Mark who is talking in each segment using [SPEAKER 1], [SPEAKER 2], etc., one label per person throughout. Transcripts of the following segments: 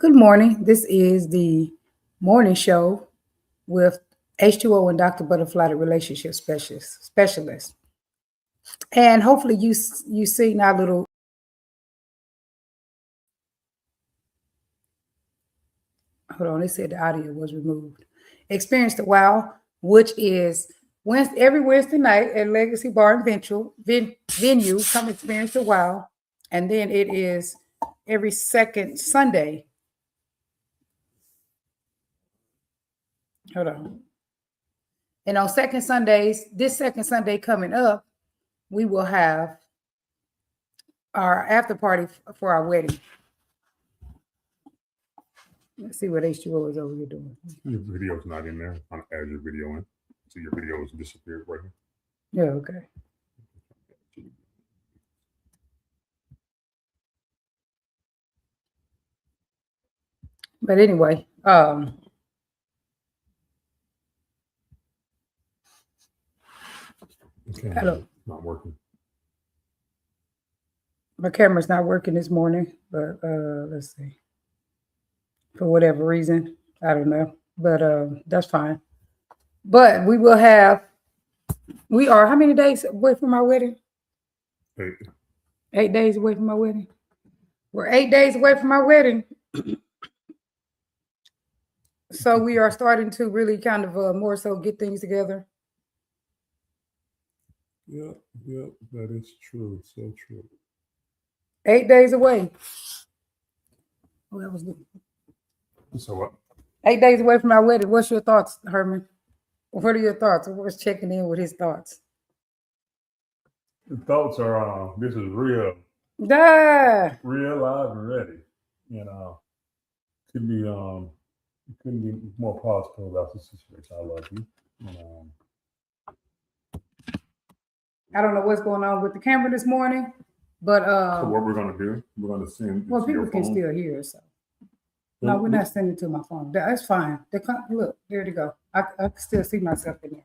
[SPEAKER 1] Good morning. This is the morning show with H2O and Dr. Butterfly, the relationship specialist. And hopefully you seen our little hold on, they said the audio was removed. Experience the Wow, which is every Wednesday night at Legacy Bar and Venue. Come experience the Wow. And then it is every second Sunday. Hold on. And on second Sundays, this second Sunday coming up, we will have our after party for our wedding. Let's see what H2O is over here doing.
[SPEAKER 2] Your video's not in there. I'm trying to add your video in. So your video has disappeared right here.
[SPEAKER 1] Yeah, okay. But anyway,
[SPEAKER 2] Okay.
[SPEAKER 1] Hello.
[SPEAKER 2] Not working.
[SPEAKER 1] My camera's not working this morning, but let's see. For whatever reason, I don't know, but that's fine. But we are how many days away from our wedding?
[SPEAKER 2] 8.
[SPEAKER 1] 8 days away from my wedding. We're 8 days away from our wedding. So we are starting to really kind of more so get things together.
[SPEAKER 2] Yep, that is true. So true.
[SPEAKER 1] 8 days away. Oh, that was good.
[SPEAKER 2] So what?
[SPEAKER 1] 8 days away from our wedding. What's your thoughts, Herman? What are your thoughts? What's checking in with his thoughts?
[SPEAKER 2] The thoughts are this is real.
[SPEAKER 1] Real
[SPEAKER 2] live and ready. Couldn't be more positive about the situation. I love you.
[SPEAKER 1] I don't know what's going on with the camera this morning, but
[SPEAKER 2] so what we're gonna do? We're gonna send.
[SPEAKER 1] Well, people can still hear, so no, we're not sending it to my phone. That's fine. Look, there they go. I can still see myself in there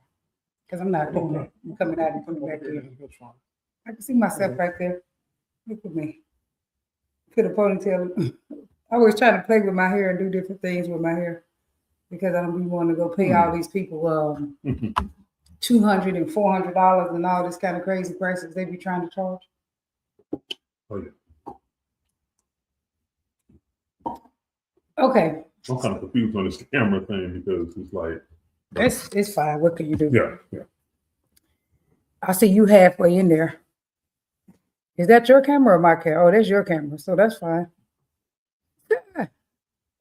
[SPEAKER 1] because I'm not doing it. I'm coming out and coming back in. I can see myself right there. Look at me. Put a ponytail. I was trying to play with my hair and do different things with my hair because I don't be wanting to go pay all these people $200 and $400 and all this kind of crazy prices they be trying to charge.
[SPEAKER 2] Oh yeah.
[SPEAKER 1] Okay.
[SPEAKER 2] I'm kind of confused on this camera thing because it's like
[SPEAKER 1] it's fine. What can you do?
[SPEAKER 2] Yeah.
[SPEAKER 1] I see you halfway in there. Is that your camera or my camera? Oh, that's your camera, so that's fine. Yeah.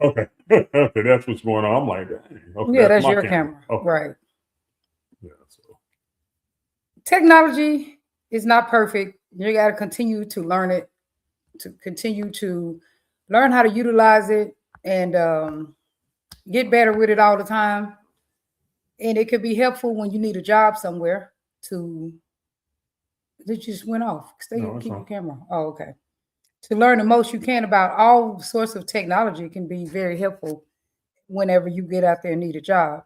[SPEAKER 2] Okay. Okay, that's what's going on. I'm like, okay,
[SPEAKER 1] yeah, that's your camera.
[SPEAKER 2] Okay.
[SPEAKER 1] Right.
[SPEAKER 2] Yeah. So
[SPEAKER 1] technology is not perfect. You got to continue to learn it, to continue to learn how to utilize it and get better with it all the time. And it could be helpful when you need a job somewhere to. It just went off. Keep your camera. Oh, okay. To learn the most you can about all sorts of technology can be very helpful whenever you get out there and need a job.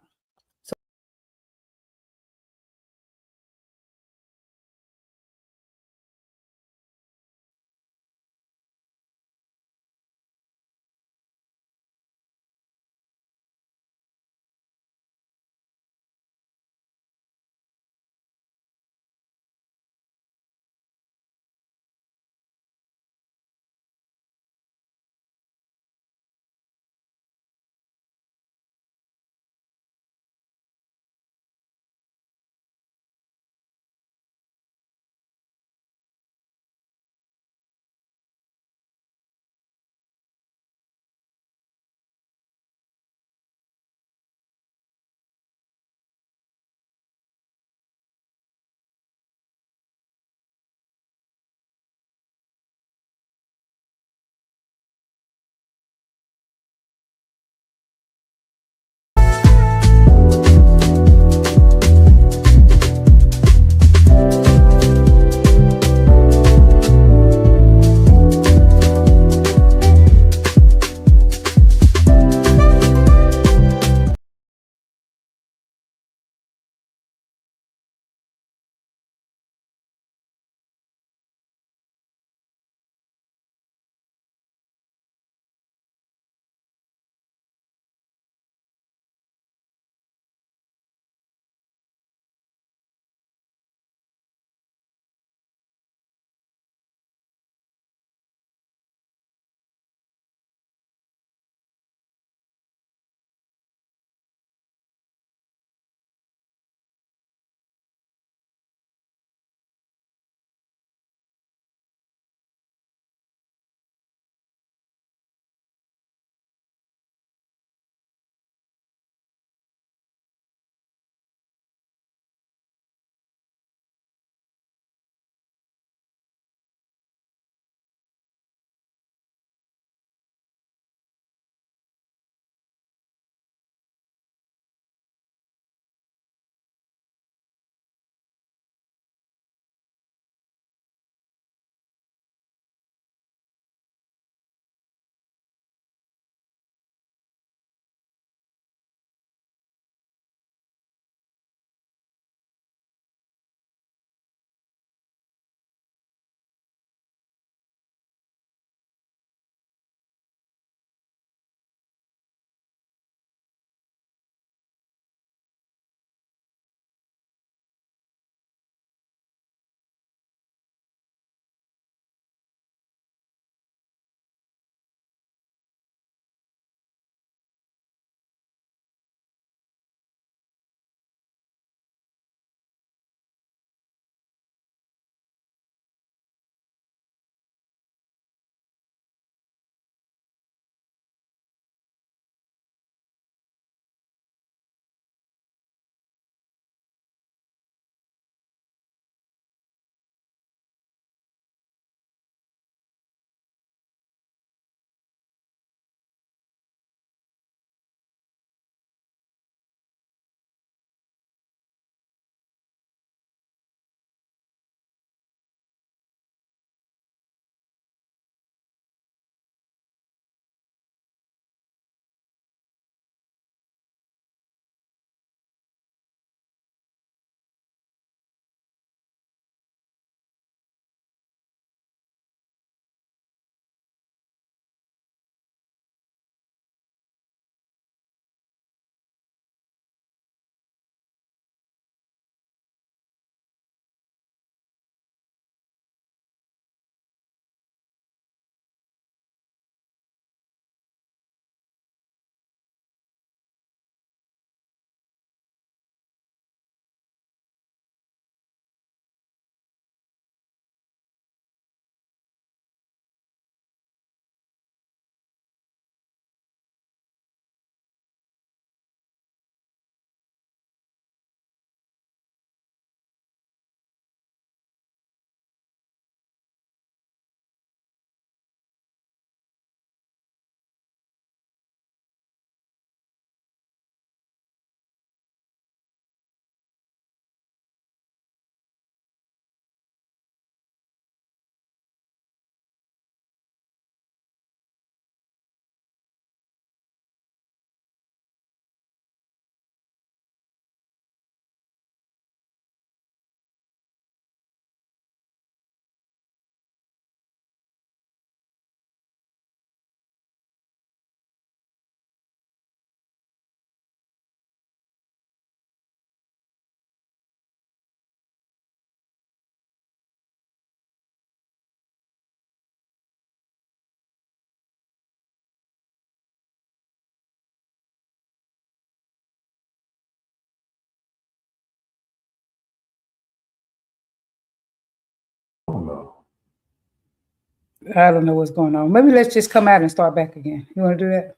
[SPEAKER 1] I don't know what's going on. Maybe let's just come out and start back again. You want to do that?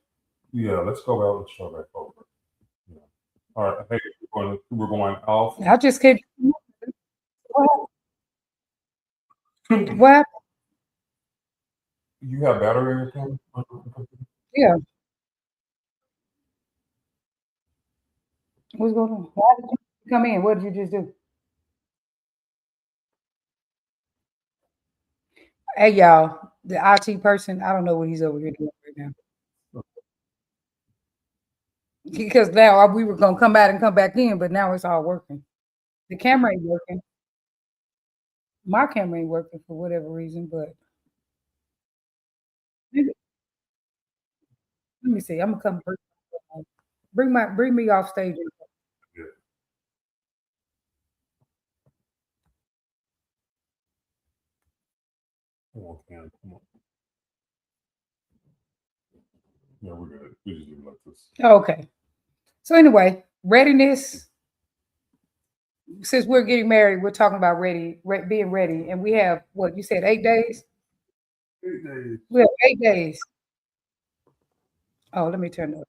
[SPEAKER 2] Yeah, let's go out and start back over. Yeah. All right. Hey, we're going off.
[SPEAKER 1] I just keep. What?
[SPEAKER 2] You have battery in your camera?
[SPEAKER 1] Yeah. What's going on? Why did you come in? What did you just do? Hey, y'all. The IT person, I don't know what he's over here doing right now. Because now we were going to come out and come back in, but now it's all working. The camera ain't working. My camera ain't working for whatever reason, but let me see. I'm gonna come bring me off stage.
[SPEAKER 2] Yeah. Come on, Cam. Come on. Yeah, we're good. We just do it like this.
[SPEAKER 1] Okay. So anyway, readiness. Since we're getting married, we're talking about being ready, and we have what you said, 8 days.
[SPEAKER 2] 8 days.
[SPEAKER 1] We have 8 days. Oh, let me turn it.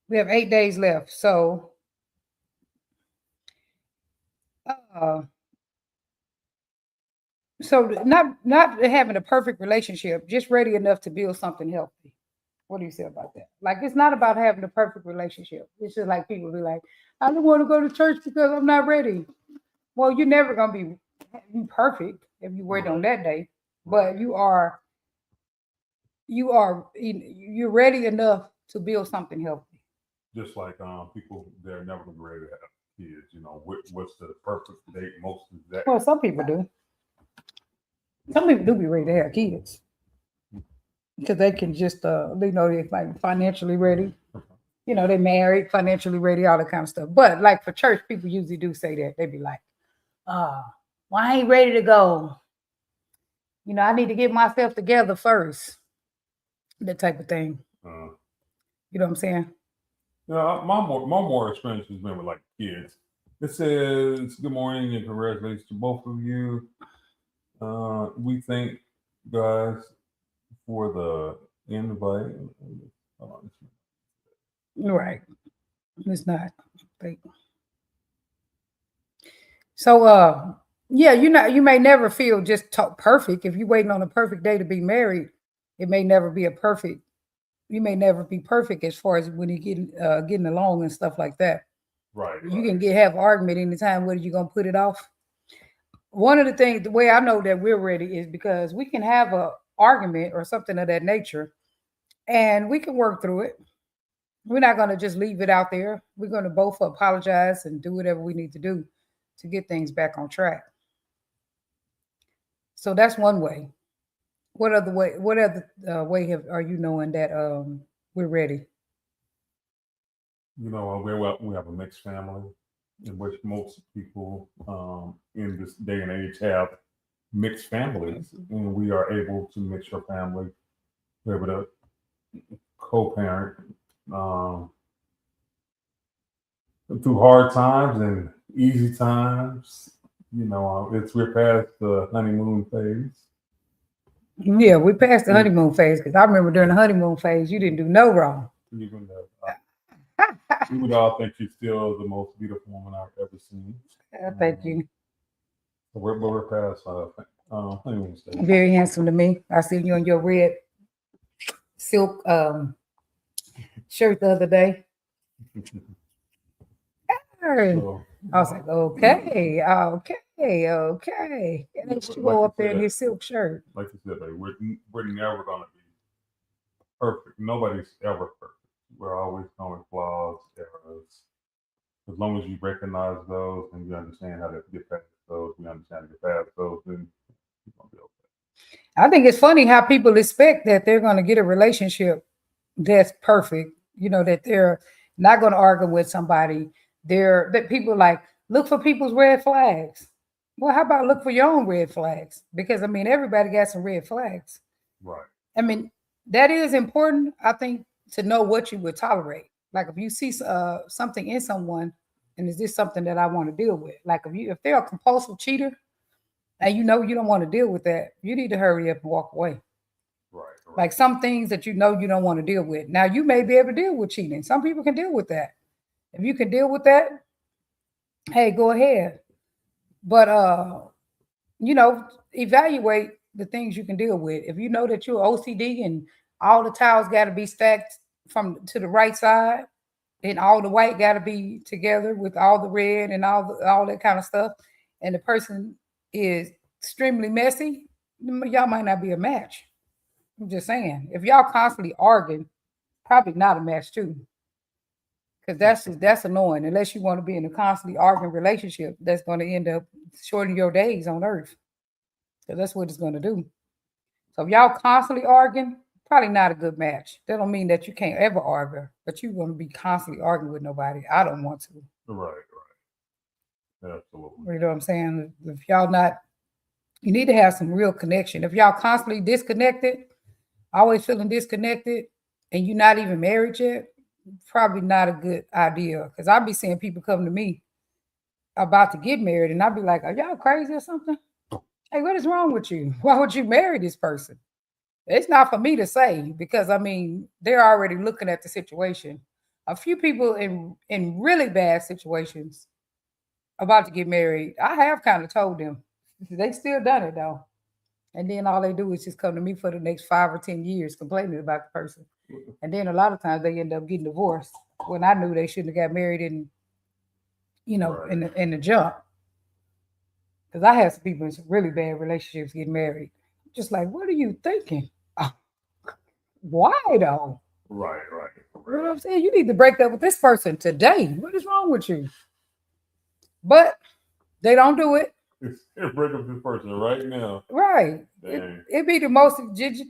[SPEAKER 1] We have 8 days left. So, uh, not having a perfect relationship, just ready enough to build something healthy. What do you say about that? Like, it's not about having a perfect relationship. It's just like people be like, I don't want to go to church because I'm not ready. Well, you're never gonna be perfect if you wait on that day, but you're ready enough to build something healthy.
[SPEAKER 2] Just like people, they're never gonna be ready to have kids. You know, what's the perfect date? Most of that.
[SPEAKER 1] Well, some people do. Some people do be ready to have kids because they can just they know they're like financially ready. You know, they're married, financially ready, all that kind of stuff. But like for church, people usually do say that. They be like, well, I ain't ready to go. You know, I need to get myself together first. That type of thing. You know what I'm saying?
[SPEAKER 2] Yeah, my more experience has been with like kids. It says, "Good morning and congratulations to both of you. We thank guys for the invite."
[SPEAKER 1] Right. It's not. So, yeah, you may never feel just perfect. If you're waiting on a perfect day to be married, it may never be a perfect. You may never be perfect as far as when you getting along and stuff like that.
[SPEAKER 2] Right.
[SPEAKER 1] You can have argument anytime. Whether you're gonna put it off. One of the things, the way I know that we're ready is because we can have a argument or something of that nature, and we can work through it. We're not gonna just leave it out there. We're gonna both apologize and do whatever we need to do to get things back on track. So that's one way. What other way? What other way are you knowing that we're ready?
[SPEAKER 2] You know, we have a mixed family in which most people in this day and age have mixed families, and we are able to mix your family. We're able to co-parent through hard times and easy times. You know, we're past the honeymoon phase.
[SPEAKER 1] Yeah, we passed the honeymoon phase because I remember during the honeymoon phase, you didn't do no wrong.
[SPEAKER 2] Even we would all think she's still the most beautiful woman I've ever seen.
[SPEAKER 1] Thank you.
[SPEAKER 2] We're past honeymoon stage.
[SPEAKER 1] Very handsome to me. I see you in your red silk shirt the other day. So, I was like, okay. And then you go up there in his silk shirt.
[SPEAKER 2] Like you said, like, we're never gonna be perfect. Nobody's ever perfect. We're always going with flaws, errors. As long as you recognize those and you understand how to get past those, then you're gonna be okay.
[SPEAKER 1] I think it's funny how people expect that they're gonna get a relationship that's perfect. You know, that they're not gonna argue with somebody. That people like look for people's red flags. Well, how about look for your own red flags? Because I mean, everybody got some red flags.
[SPEAKER 2] Right.
[SPEAKER 1] I mean, that is important, I think, to know what you would tolerate. Like if you see something in someone, and is this something that I want to deal with? Like if they're a compulsive cheater, and you know you don't want to deal with that, you need to hurry up and walk away.
[SPEAKER 2] Right.
[SPEAKER 1] Like some things that you know you don't want to deal with. Now you may be able to deal with cheating. Some people can deal with that. If you can deal with that, hey, go ahead. But you know, evaluate the things you can deal with. If you know that you're OCD and all the tiles got to be stacked from to the right side, and all the white got to be together with all the red and all that kind of stuff, and the person is extremely messy, y'all might not be a match. I'm just saying, if y'all constantly arguing, probably not a match too, because that's annoying. Unless you want to be in a constantly arguing relationship, that's going to end up shortening your days on earth. Because that's what it's going to do. So if y'all constantly arguing, probably not a good match. That don't mean that you can't ever argue, but you're going to be constantly arguing with nobody. I don't want to.
[SPEAKER 2] Right. Absolutely.
[SPEAKER 1] You know what I'm saying? If y'all not, you need to have some real connection. If y'all constantly disconnected, always feeling disconnected, and you're not even married yet, probably not a good idea. Because I'll be seeing people come to me about to get married, and I'll be like, are y'all crazy or something? Hey, what is wrong with you? Why would you marry this person? It's not for me to say, because I mean, they're already looking at the situation. A few people in really bad situations about to get married, I have kind of told them. They still done it though. And then all they do is just come to me for the next 5 or 10 years complaining about the person. And then a lot of times they end up getting divorced when I knew they shouldn't have got married in, you know,
[SPEAKER 2] Right.
[SPEAKER 1] in the jump. Because I had some people in some really bad relationships getting married. Just like, what are you thinking? Why though?
[SPEAKER 2] Right.
[SPEAKER 1] You know what I'm saying? You need to break up with this person today. What is wrong with you? But they don't do it.
[SPEAKER 2] Break up this person right now.
[SPEAKER 1] Right. It be the most,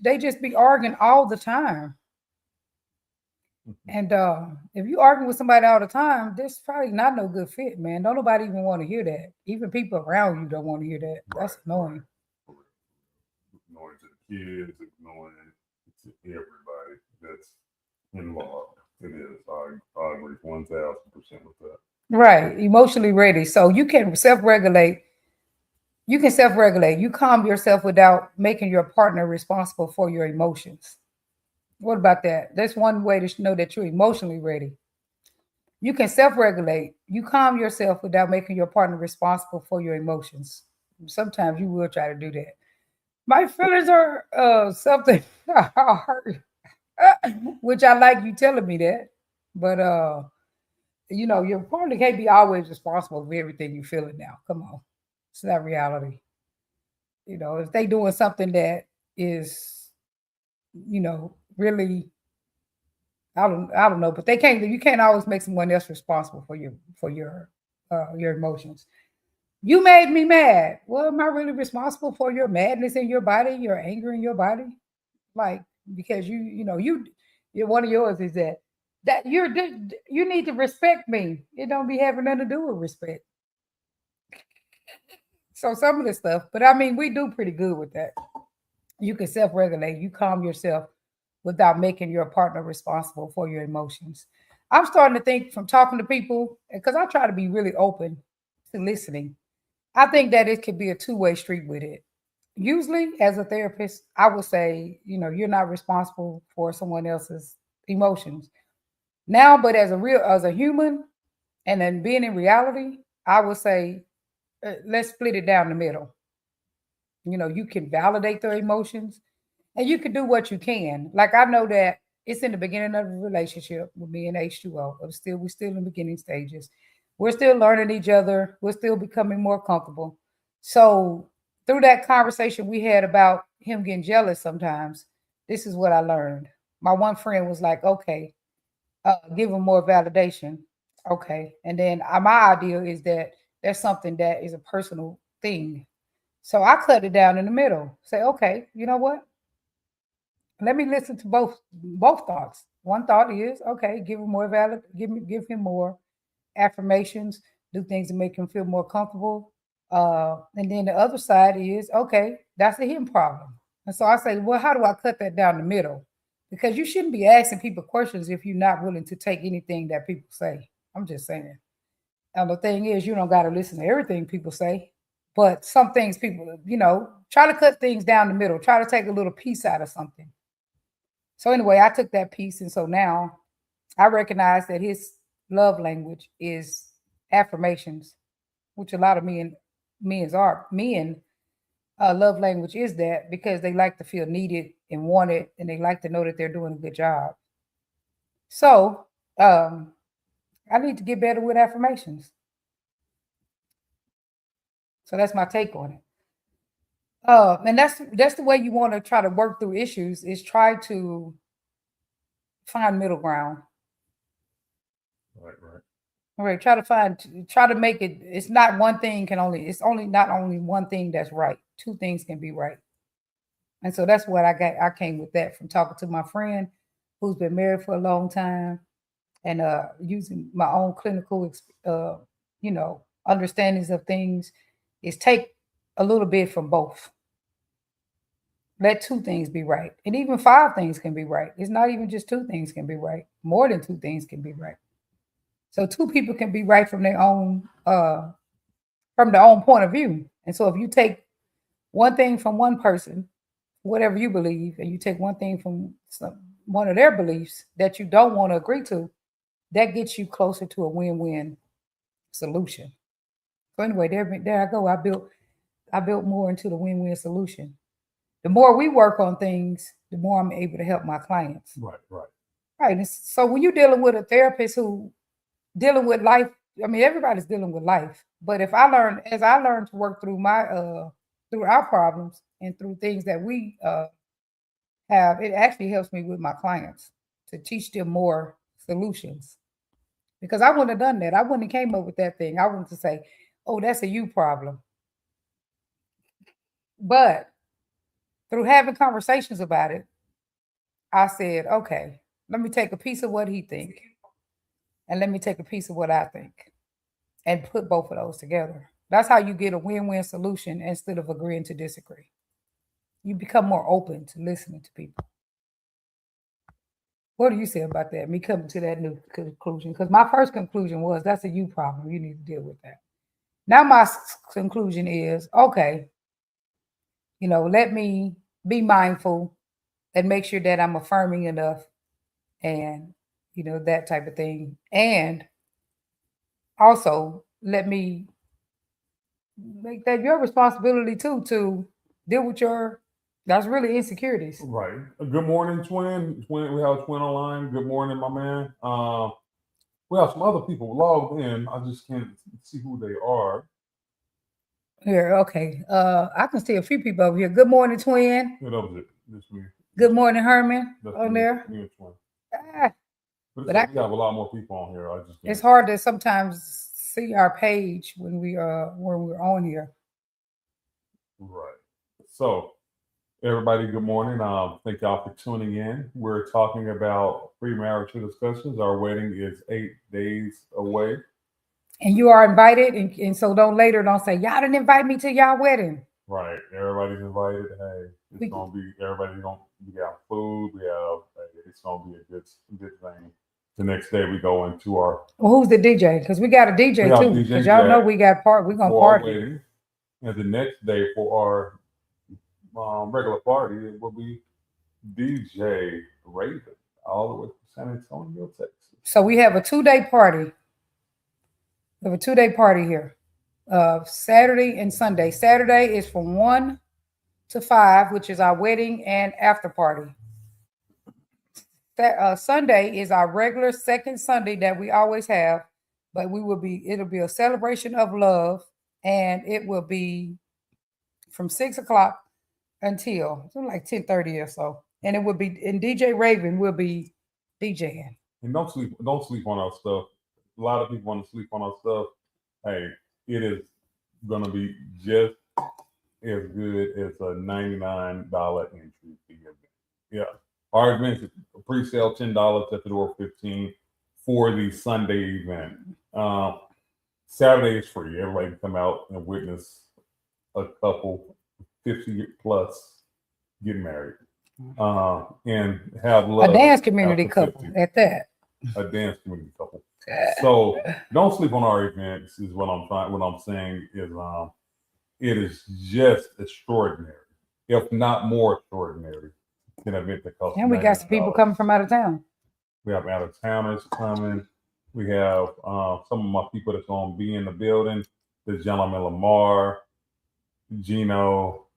[SPEAKER 1] they just be arguing all the time. And if you argue with somebody all the time, this probably not no good fit, man. Don't nobody even want to hear that. Even people around you don't want to hear that. That's annoying.
[SPEAKER 2] Annoying to the kids, annoying to everybody that's involved. It is. I agree 1,000% with that.
[SPEAKER 1] Right. Emotionally ready. So you can self-regulate. You can self-regulate. You calm yourself without making your partner responsible for your emotions. What about that? That's one way to know that you're emotionally ready. You can self-regulate. You calm yourself without making your partner responsible for your emotions. Sometimes you will try to do that. My feelings are something hurt, which I like you telling me that. But you know, your partner can't be always responsible for everything you're feeling now. Come on. It's not reality. You know, if they doing something that is, you know, really, I don't know, but they can't. You can't always make someone else responsible for your emotions. You made me mad. Well, am I really responsible for your madness in your body, your anger in your body? Like because you know you're one of yours is that you need to respect me. It don't be having nothing to do with respect. So some of the stuff, but I mean, we do pretty good with that. You can self-regulate. You calm yourself without making your partner responsible for your emotions. I'm starting to think from talking to people because I try to be really open to listening. I think that it could be a two-way street with it. Usually, as a therapist, I would say, you know, you're not responsible for someone else's emotions now, but as a human, and then being in reality, I would say, let's split it down the middle. You know, you can validate their emotions and you can do what you can. Like I know that it's in the beginning of the relationship with me and H2O. We're still in the beginning stages. We're still learning each other. We're still becoming more comfortable. So through that conversation we had about him getting jealous sometimes, this is what I learned. My one friend was like, okay, give him more validation. Okay. And then my idea is that there's something that is a personal thing. So I cut it down in the middle. Say, okay, you know what? Let me listen to both thoughts. One thought is, okay, give him more valid, give him more affirmations, do things to make him feel more comfortable. And then the other side is, okay, that's a him problem. And so I say, well, how do I cut that down the middle? because you shouldn't be asking people questions if you're not willing to take anything that people say. I'm just saying. And the thing is, you don't got to listen to everything people say, but some things people, try to cut things down the middle, try to take a little piece out of something. So anyway, I took that piece, and so now I recognize that his love language is affirmations, which a lot of men love language is that because they like to feel needed and wanted, and they like to know that they're doing a good job. So I need to get better with affirmations. So that's my take on it. And that's the way you want to try to work through issues, is try to find middle ground.
[SPEAKER 2] Right.
[SPEAKER 1] All right, try to make it. It's not one thing it's only not only one thing that's right. Two things can be right. And so that's what I got. I came with that from talking to my friend who's been married for a long time, and using my own clinical, understandings of things, is take a little bit from both. Let two things be right. And even five things can be right. It's not even just two things can be right. More than two things can be right. So two people can be right from their own point of view. And so if you take one thing from one person, whatever you believe, and you take one thing from one of their beliefs that you don't want to agree to, that gets you closer to a win-win solution. So anyway, there I go. I built more into the win-win solution. The more we work on things, the more I'm able to help my clients.
[SPEAKER 2] Right.
[SPEAKER 1] Right. And so when you're dealing with a therapist who dealing with life, I mean, everybody's dealing with life. But as I learn to work through through our problems and through things that we have, it actually helps me with my clients to teach them more solutions. Because I wouldn't have done that. I wouldn't have came up with that thing. I wouldn't have say, "Oh, that's a you problem." But through having conversations about it, I said, "Okay, let me take a piece of what he think, and let me take a piece of what I think, and put both of those together." That's how you get a win-win solution instead of agreeing to disagree. You become more open to listening to people. What do you say about that? Me coming to that new conclusion? Because my first conclusion was that's a you problem. You need to deal with that. Now my conclusion is, okay, let me be mindful and make sure that I'm affirming enough, and that type of thing. And also let me make that your responsibility too, to deal with that's really insecurities.
[SPEAKER 2] Right. Good morning, twin. Twin, we have a twin online. Good morning, my man. We have some other people logged in. I just can't see who they are.
[SPEAKER 1] Here, okay. I can see a few people over here. Good morning, twin.
[SPEAKER 2] Yeah, that was it. This me.
[SPEAKER 1] Good morning, Herman.
[SPEAKER 2] That's
[SPEAKER 1] on
[SPEAKER 2] me,
[SPEAKER 1] there.
[SPEAKER 2] me and twin.
[SPEAKER 1] Ah,
[SPEAKER 2] But
[SPEAKER 1] But
[SPEAKER 2] we have a lot more people on here. I just
[SPEAKER 1] it's hard to sometimes see our page when we're on here.
[SPEAKER 2] Right. So, everybody, good morning. Thank y'all for tuning in. We're talking about premarital discussions. Our wedding is 8 days away.
[SPEAKER 1] And you are invited, and so don't say y'all didn't invite me to y'all wedding.
[SPEAKER 2] Right. Everybody's invited. Hey, it's gonna be everybody's gonna have food. It's gonna be a good thing. The next day we go into our.
[SPEAKER 1] Well, who's the DJ? Because we got a DJ too. Because y'all know we got we're gonna party.
[SPEAKER 2] Wedding. And the next day for our regular party, it will be DJ Raven, all the way from San Antonio, Texas.
[SPEAKER 1] So we have a 2-day party. We have a 2-day party here. Saturday and Sunday. Saturday is from 1 to 5, which is our wedding and after party. Sunday is our regular second Sunday that we always have, but it'll be a celebration of love, and it will be from 6 o'clock until like 10:30 or so. And it will be, and DJ Raven will be DJing.
[SPEAKER 2] And don't sleep on our stuff. A lot of people want to sleep on our stuff. Hey, it is gonna be just as good as a $99 entry fee event. Yeah. Our event is pre-sale $10 at the door, $15 for the Sunday event. Saturday is free. Everybody can come out and witness a couple 50 plus get married. and have love.
[SPEAKER 1] A dance community
[SPEAKER 2] after
[SPEAKER 1] couple
[SPEAKER 2] 50.
[SPEAKER 1] at that.
[SPEAKER 2] A dance community couple. So don't sleep on our events. Is what I'm trying. What I'm saying is, it is just extraordinary, if not more extraordinary, than an event that costs.
[SPEAKER 1] And we got some people
[SPEAKER 2] $900.
[SPEAKER 1] coming from out of town.
[SPEAKER 2] We have out of towners coming. We have some of my people that's going to be in the building. The gentleman Lamar, Gino,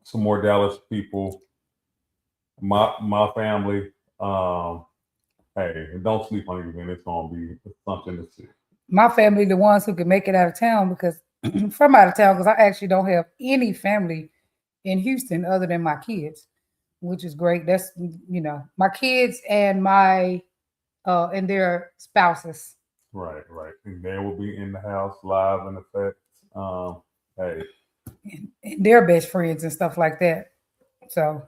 [SPEAKER 2] some more Dallas people, my family. Hey, don't sleep on it, man. It's going to be something to see.
[SPEAKER 1] My family, the ones who can make it out of town, because from out of town, because I actually don't have any family in Houston other than my kids, which is great. That's, my kids and my and their spouses.
[SPEAKER 2] Right. And they will be in the house live in effect. Hey.
[SPEAKER 1] And their best friends and stuff like that. So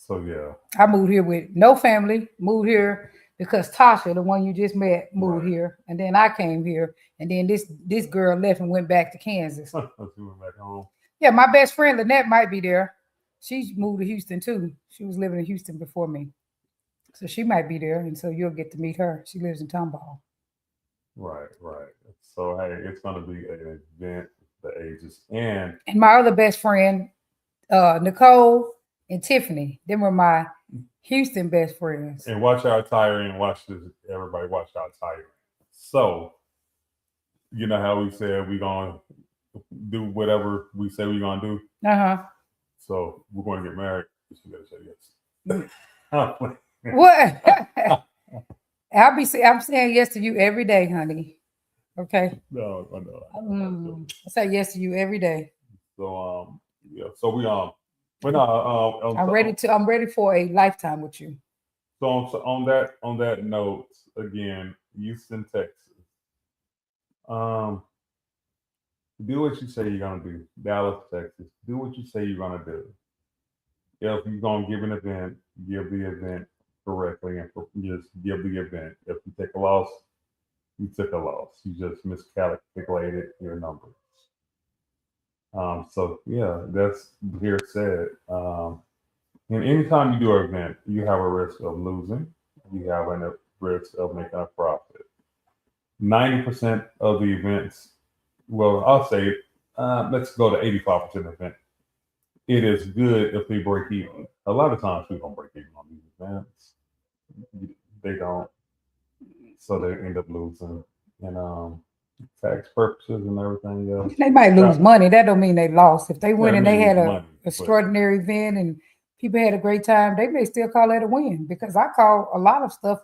[SPEAKER 2] Yeah.
[SPEAKER 1] I moved here with no family, moved here because Tasha, the one you just met, moved here. And then I came here. And then this girl left and went back to Kansas.
[SPEAKER 2] She went back home.
[SPEAKER 1] Yeah, my best friend Lynette might be there. She moved to Houston too. She was living in Houston before me. So she might be there. And so you'll get to meet her. She lives in Tomball.
[SPEAKER 2] Right. So hey, it's gonna be an event for the ages. And
[SPEAKER 1] my other best friend, Nicole and Tiffany, them were my Houston best friends.
[SPEAKER 2] And watch our attire and watch this. Everybody watch our attire. So, you know how we said we're gonna do whatever we say we're gonna do. So we're going to get married. You gotta say yes.
[SPEAKER 1] What? I'm saying yes to you every day, honey. Okay.
[SPEAKER 2] No, I know.
[SPEAKER 1] I say yes to you every day.
[SPEAKER 2] So yeah. So we're not.
[SPEAKER 1] I'm ready for a lifetime with you.
[SPEAKER 2] So on that note, again, Houston, Texas. Do what you say you're gonna do. Dallas, Texas. Do what you say you're gonna do. If you're gonna give an event, give the event correctly and just give the event. If you take a loss, you took a loss. You just miscalculated your numbers. So yeah, that's here said. And anytime you do an event, you have a risk of losing. You have a risk of making a profit. 90% of the events, well, I'll say, let's go to 85% event. It is good if they break even. A lot of times we don't break even on these events. They don't. So they end up losing. And tax purposes and everything else.
[SPEAKER 1] They might lose money. That don't mean they lost. If they win and they had
[SPEAKER 2] money,
[SPEAKER 1] extraordinary event and people had a great time, they may still call that a win, because I call a lot of stuff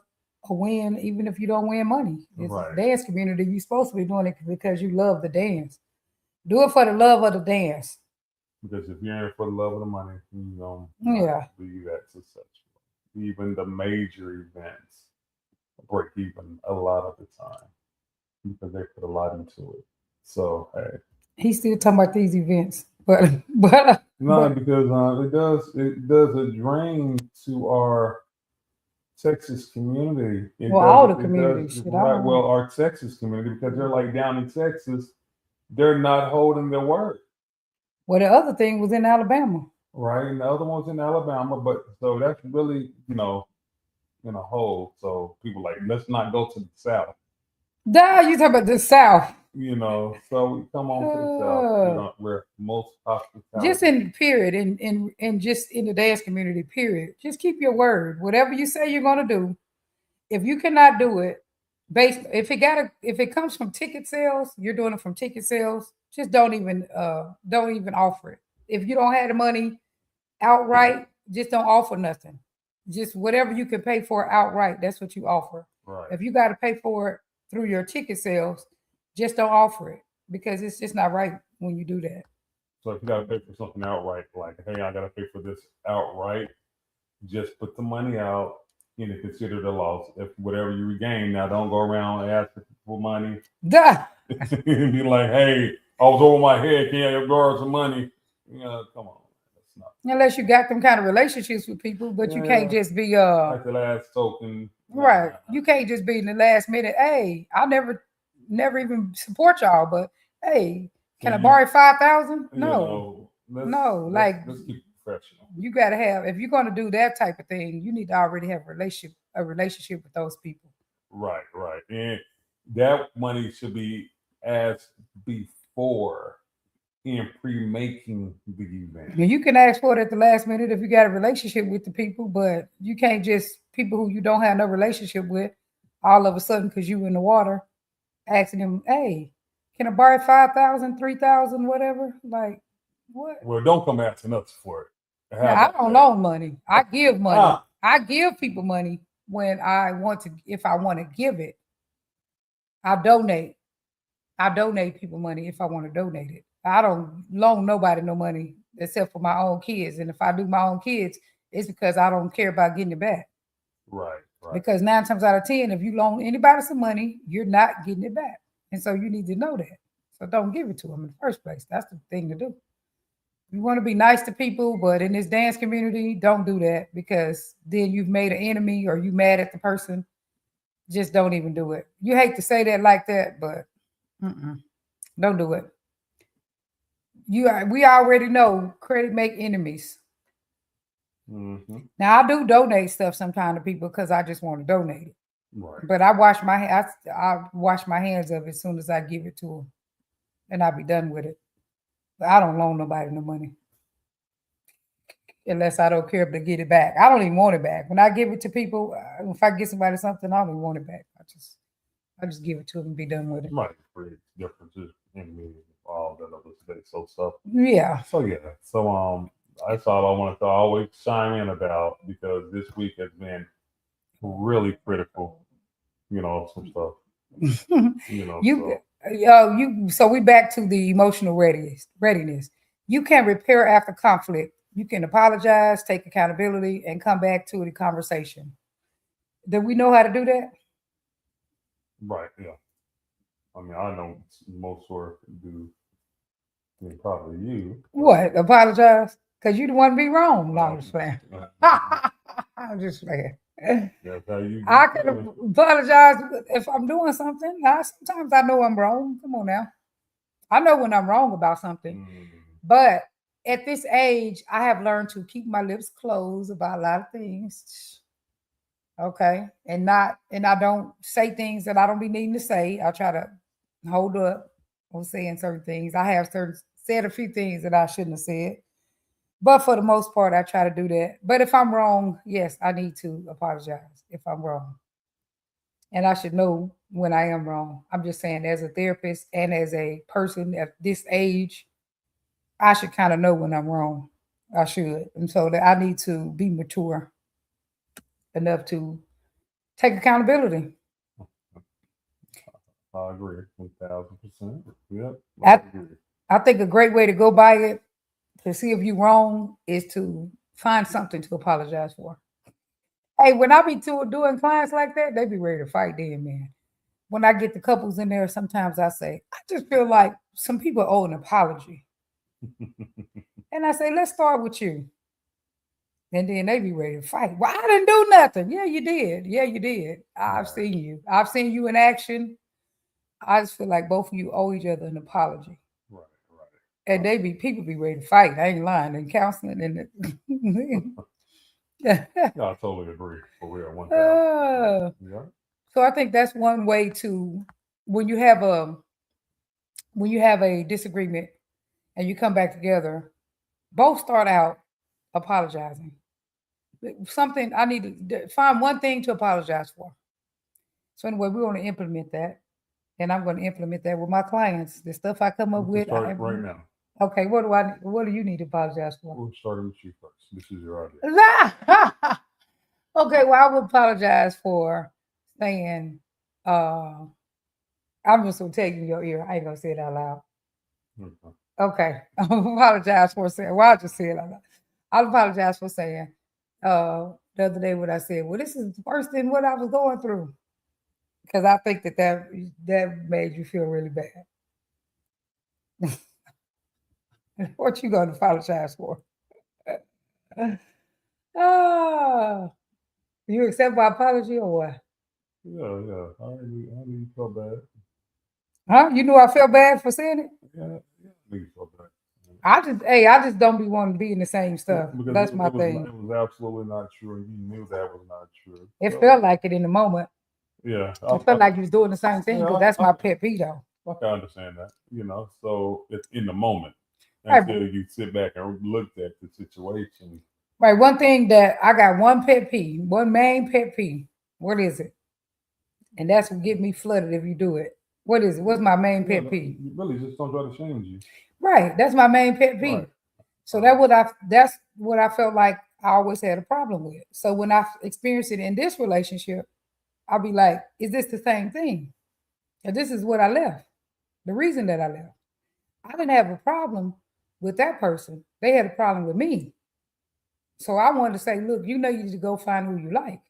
[SPEAKER 1] a win, even if you don't win money. It's a dance community. You're supposed to be doing it because you love the dance. Do it for the love of the dance.
[SPEAKER 2] Because if you're in it for the love of the money, you don't be that successful. Even the major events break even a lot of the time because they put a lot into it. So hey,
[SPEAKER 1] he's still talking about these events, but
[SPEAKER 2] no, because it does a drain to our Texas community.
[SPEAKER 1] All the communities.
[SPEAKER 2] Well, our Texas community, because they're like down in Texas, they're not holding their word.
[SPEAKER 1] Well, the other thing was in Alabama.
[SPEAKER 2] Right, and the other one's in Alabama, but so that's really, in a hole. So people like, let's not go to the South.
[SPEAKER 1] Duh, you talking about the South.
[SPEAKER 2] So we come on to the South. We're most hospitality.
[SPEAKER 1] Just in period, and just in the dance community, period. Just keep your word. Whatever you say you're gonna do, if you cannot do it, if it comes from ticket sales, you're doing it from ticket sales. Just don't even offer it. If you don't have the money outright, just don't offer nothing. Just whatever you can pay for outright, that's what you offer.
[SPEAKER 2] Right.
[SPEAKER 1] If you got to pay for it through your ticket sales, just don't offer it, because it's just not right when you do that.
[SPEAKER 2] So if you got to pay for something outright, like, hey, I got to pay for this outright, just put the money out and consider the loss. If whatever you regain, now don't go around asking for money.
[SPEAKER 1] Duh.
[SPEAKER 2] And be like, hey, I was over my head. Can I borrow some money? Come on.
[SPEAKER 1] Unless you got them kind of relationships with people, but you can't just be
[SPEAKER 2] like the last token.
[SPEAKER 1] Right. You can't just be in the last minute. Hey, I'll never even support y'all, but hey, can I borrow 5,000? No.
[SPEAKER 2] Let's keep professional.
[SPEAKER 1] You got to have, if you're going to do that type of thing, you need to already have a relationship with those people.
[SPEAKER 2] Right. And that money should be asked before in pre-making the event.
[SPEAKER 1] And you can ask for it at the last minute if you got a relationship with the people, but you can't just people who you don't have no relationship with, all of a sudden because you in the water, asking them, "Hey, can I borrow 5,000, 3,000, whatever?" Like, what?
[SPEAKER 2] Well, don't come asking us for it.
[SPEAKER 1] Now, I don't loan money. I give money.
[SPEAKER 2] Ah.
[SPEAKER 1] I give people money when I want to. If I want to give it, I donate. I donate people money if I want to donate it. I don't loan nobody no money except for my own kids. And if I do my own kids, it's because I don't care about getting it back.
[SPEAKER 2] Right.
[SPEAKER 1] Because 9 times out of 10, if you loan anybody some money, you're not getting it back. And so you need to know that. So don't give it to them in the first place. That's the thing to do. You want to be nice to people, but in this dance community, don't do that because then you've made an enemy or you mad at the person. Just don't even do it. You hate to say that like that, but don't do it. We already know credit make enemies.
[SPEAKER 2] Mm-hmm.
[SPEAKER 1] Now I do donate stuff sometimes to people because I just want to donate it.
[SPEAKER 2] Right.
[SPEAKER 1] But I wash my hands of it as soon as I give it to them, and I'll be done with it. But I don't loan nobody no money unless I don't care to get it back. I don't even want it back. When I give it to people, if I get somebody something, I don't even want it back. I just give it to them and be done with it.
[SPEAKER 2] Might create differences in me, all that other stuff.
[SPEAKER 1] Yeah.
[SPEAKER 2] So that's all I wanted to always chime in about because this week has been really critical. Some stuff.
[SPEAKER 1] So we back to the emotional readiness. You can repair after conflict. You can apologize, take accountability, and come back to the conversation. Do we know how to do that?
[SPEAKER 2] Right. Yeah. I mean, I know most work do. Probably you.
[SPEAKER 1] What? Apologize? Because you the one to be wrong. No, I'm just playing. I'm just playing.
[SPEAKER 2] That's how you.
[SPEAKER 1] I can apologize if I'm doing something. Sometimes I know I'm wrong. Come on now. I know when I'm wrong about something. But at this age, I have learned to keep my lips closed about a lot of things. Okay. And I don't say things that I don't be needing to say. I try to hold up on saying certain things. I have said a few things that I shouldn't have said. But for the most part, I try to do that. But if I'm wrong, yes, I need to apologize if I'm wrong. And I should know when I am wrong. I'm just saying as a therapist and as a person at this age, I should kind of know when I'm wrong. I should. And so that I need to be mature enough to take accountability.
[SPEAKER 2] I agree 1,000%. Yep.
[SPEAKER 1] I think a great way to go by it to see if you're wrong is to find something to apologize for. Hey, when I be doing clients like that, they be ready to fight then, man. When I get the couples in there, sometimes I say, I just feel like some people owe an apology. And I say, let's start with you. And then they be ready to fight. Well, I didn't do nothing. Yeah, you did. Yeah, you did. I've seen you. I've seen you in action. I just feel like both of you owe each other an apology.
[SPEAKER 2] Right.
[SPEAKER 1] And people be ready to fight. I ain't lying. In counseling and
[SPEAKER 2] yeah, I totally agree. For real, 1,000%. Yeah.
[SPEAKER 1] So I think that's one way to when you have a disagreement and you come back together, both start out apologizing. Something I need to find one thing to apologize for. So anyway, we want to implement that. And I'm going to implement that with my clients. The stuff I come up with.
[SPEAKER 2] Start right now.
[SPEAKER 1] Okay, what do you need to apologize for?
[SPEAKER 2] We'll start with you first. This is your idea.
[SPEAKER 1] Okay, well, I would apologize for saying, I'm just going to take you in your ear. I ain't going to say it out loud. Okay, I apologize for saying, well, I'll just say it out loud. I'll apologize for saying the other day what I said, well, this is worse than what I was going through. Because I think that made you feel really bad. What you going to apologize for? You accept my apology or what?
[SPEAKER 2] Yeah. How do you feel bad?
[SPEAKER 1] Huh? You knew I felt bad for saying it?
[SPEAKER 2] Yeah, you feel bad.
[SPEAKER 1] I just don't be wanting to be in the same stuff.
[SPEAKER 2] Because
[SPEAKER 1] That's my
[SPEAKER 2] it was,
[SPEAKER 1] thing.
[SPEAKER 2] It was absolutely not true, and you knew that was not true.
[SPEAKER 1] It
[SPEAKER 2] So,
[SPEAKER 1] felt like it in the moment.
[SPEAKER 2] yeah,
[SPEAKER 1] It felt like you was doing the same thing,
[SPEAKER 2] yeah,
[SPEAKER 1] but that's my pet peeve though.
[SPEAKER 2] I understand that, So it's in the moment
[SPEAKER 1] Right.
[SPEAKER 2] until you sit back and look at the situation.
[SPEAKER 1] Right. One thing that I got one pet peeve, one main pet peeve. What is it? And that's what get me flooded if you do it. What is it? What's my main pet peeve?
[SPEAKER 2] You really just don't try to change you.
[SPEAKER 1] Right. That's my main pet peeve.
[SPEAKER 2] Right.
[SPEAKER 1] So that's what I felt like I always had a problem with. So when I experienced it in this relationship, I'll be like, is this the same thing? And this is what I left. The reason that I left. I didn't have a problem with that person. They had a problem with me. So I wanted to say, look, you need to go find who you like.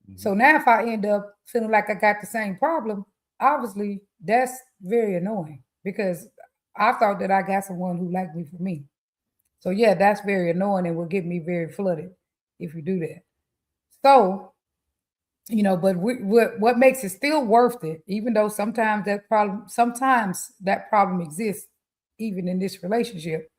[SPEAKER 1] Mm-hmm. So now if I end up feeling like I got the same problem, obviously that's very annoying because I thought that I got someone who liked me for me. So yeah, that's very annoying and will get me very flooded if you do that. So, but what makes it still worth it, even though sometimes that problem exists, even in this relationship,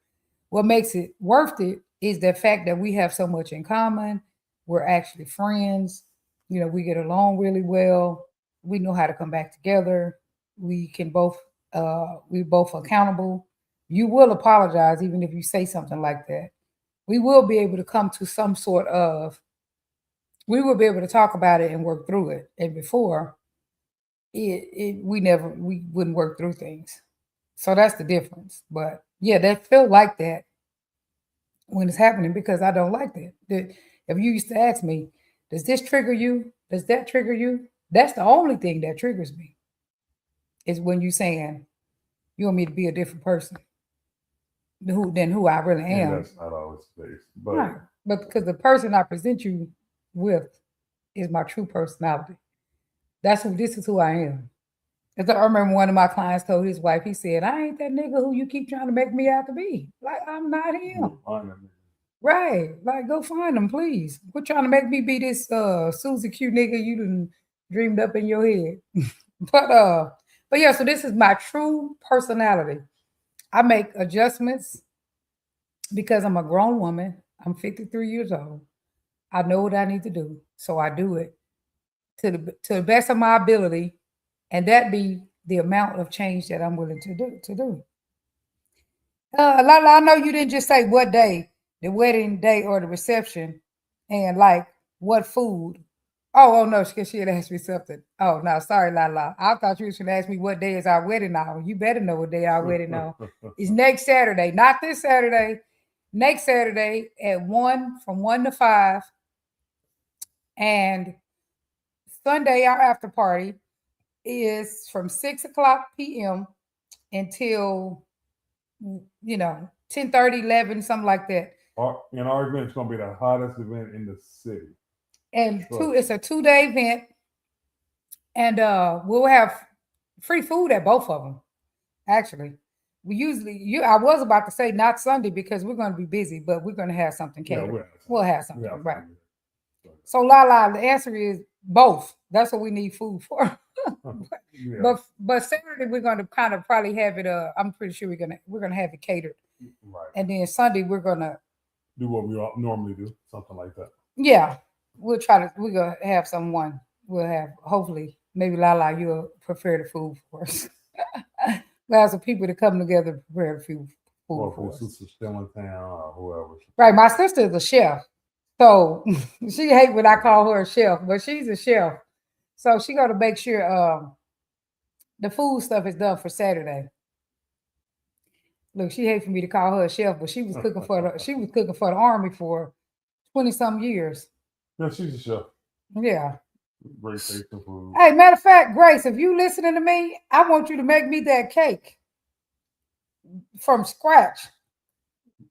[SPEAKER 1] what makes it worth it is the fact that we have so much in common. We're actually friends. We get along really well. We know how to come back together. We both accountable. You will apologize even if you say something like that. We will be able to come to we will be able to talk about it and work through it. And before, we wouldn't work through things. So that's the difference. But yeah, that felt like that when it's happening because I don't like that. If you used to ask me, does this trigger you? Does that trigger you? That's the only thing that triggers me is when you saying you want me to be a different person than who I really am.
[SPEAKER 2] And that's not always the case. But,
[SPEAKER 1] right. But because the person I present you with is my true personality. This is who I am. Because I remember one of my clients told his wife, he said, I ain't that nigga who you keep trying to make me out to be. Like, I'm not him. Right. Like, go find him, please. Quit trying to make me be this Susie Q nigga you done dreamed up in your head. But yeah, so this is my true personality. I make adjustments because I'm a grown woman. I'm 53 years old. I know what I need to do. So I do it to the best of my ability. And that be the amount of change that I'm willing to do. Lala, I know you didn't just say what day, the wedding day or the reception, and like what food. Oh no, because she had asked me something. Oh no, sorry, Lala. I thought you was going to ask me what day is our wedding now. You better know what day our wedding now. It's next Saturday, not this Saturday. Next Saturday at from 1 to 5. And Sunday, our after party is from 6:00 p.m. until 10:30, 11, something like that.
[SPEAKER 2] And our event is going to be the hottest event in the city.
[SPEAKER 1] And it's a 2-day event, and we'll have free food at both of them. Actually, I was about to say not Sunday because we're going to be busy, but we're going to have something catered. Yeah, we'll have something, right? So Lala, the answer is both. That's what we need food for. Yeah. But Saturday we're going to kind of probably have it. I'm pretty sure we're gonna have it catered. Right. And then Sunday we're gonna
[SPEAKER 2] do what we normally do, something like that.
[SPEAKER 1] Yeah, we're gonna have someone. We'll have hopefully maybe Lala, you'll prepare the food for us. We'll have some people to come together to prepare the food for us.
[SPEAKER 2] Sister still in town or whoever.
[SPEAKER 1] Right, my sister is a chef, so she hates when I call her a chef, but she's a chef. So she got to make sure the food stuff is done for Saturday. Look, she hates for me to call her a chef, but she was cooking for the Army for 20-some years.
[SPEAKER 2] Yeah, she's a chef.
[SPEAKER 1] Yeah.
[SPEAKER 2] Great taste of food.
[SPEAKER 1] Hey, matter of fact, Grace, if you listening to me, I want you to make me that cake from scratch.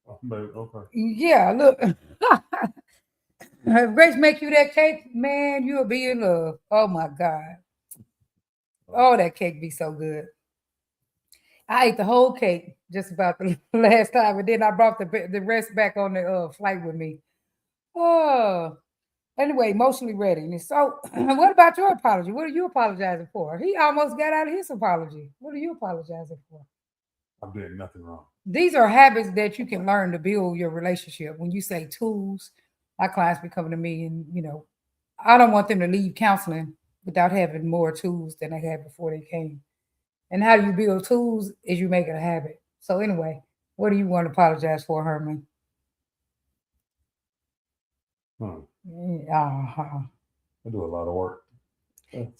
[SPEAKER 2] Okay.
[SPEAKER 1] Yeah, look. If Grace make you that cake, man, you'll be in love. Oh my God. Oh, that cake be so good. I ate the whole cake just about the last time, and then I brought the rest back on the flight with me. Oh, anyway, emotionally ready. So, what about your apology? What are you apologizing for? He almost got out of his apology. What are you apologizing for?
[SPEAKER 2] I did nothing wrong.
[SPEAKER 1] these are habits that you can learn to build your relationship. When you say tools, my clients be coming to me and, I don't want them to leave counseling without having more tools than they had before they came. And how you build tools is you make it a habit. So anyway, what do you want to apologize for, Herman? Uh-huh.
[SPEAKER 2] I do a lot of work.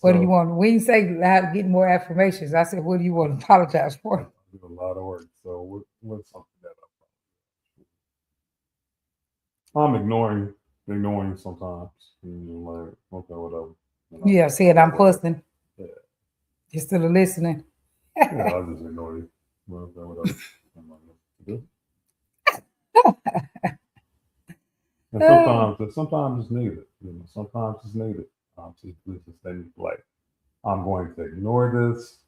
[SPEAKER 1] What do you want? We didn't say how to get more affirmations. I said, what do you want to apologize for?
[SPEAKER 2] I do a lot of work. So what's something that I'm ignoring sometimes. Like, okay, whatever.
[SPEAKER 1] Yeah, said I'm fussing.
[SPEAKER 2] Yeah.
[SPEAKER 1] You're still listening.
[SPEAKER 2] Yeah, I just ignore you. Whatever. And sometimes it's needed. Sometimes it's needed. Just things like I'm going to ignore this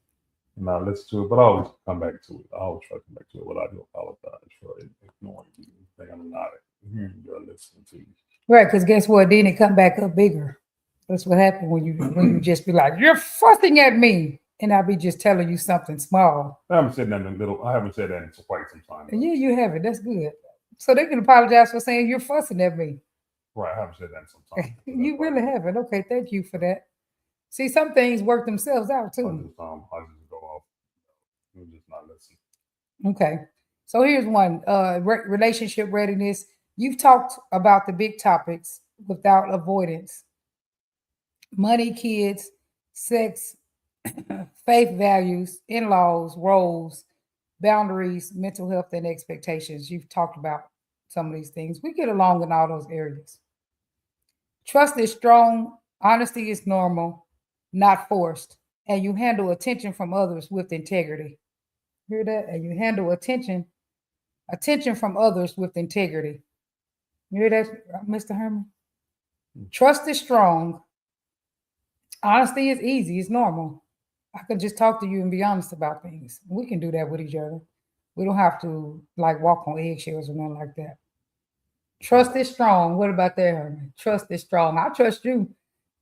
[SPEAKER 2] and not listen to it, but I always come back to it. I always try to come back to it. What I do apologize for ignoring you. I'm not hearing you or listening to you.
[SPEAKER 1] Right, because guess what? Then it come back up bigger. That's what happened when you just be like, you're fussing at me. And I'll be just telling you something small.
[SPEAKER 2] I haven't said that in quite some time.
[SPEAKER 1] Yeah, you haven't. That's good. So they can apologize for saying you're fussing at me.
[SPEAKER 2] Right, I haven't said that in some time.
[SPEAKER 1] You really haven't. Okay, thank you for that. See, some things work themselves out too.
[SPEAKER 2] I just go off. I'm just not listening.
[SPEAKER 1] Okay. So here's one. Relationship readiness. You've talked about the big topics without avoidance. Money, kids, sex, faith values, in-laws, roles, boundaries, mental health, and expectations. You've talked about some of these things. We get along in all those areas. Trust is strong. Honesty is normal, not forced. And you handle attention from others with integrity. Hear that? And you handle attention from others with integrity. You hear that, Mr. Herman? Trust is strong. Honesty is easy. It's normal. I could just talk to you and be honest about things. We can do that with each other. We don't have to like walk on eggshells or nothing like that. Trust is strong. What about that, Herman? Trust is strong. I trust you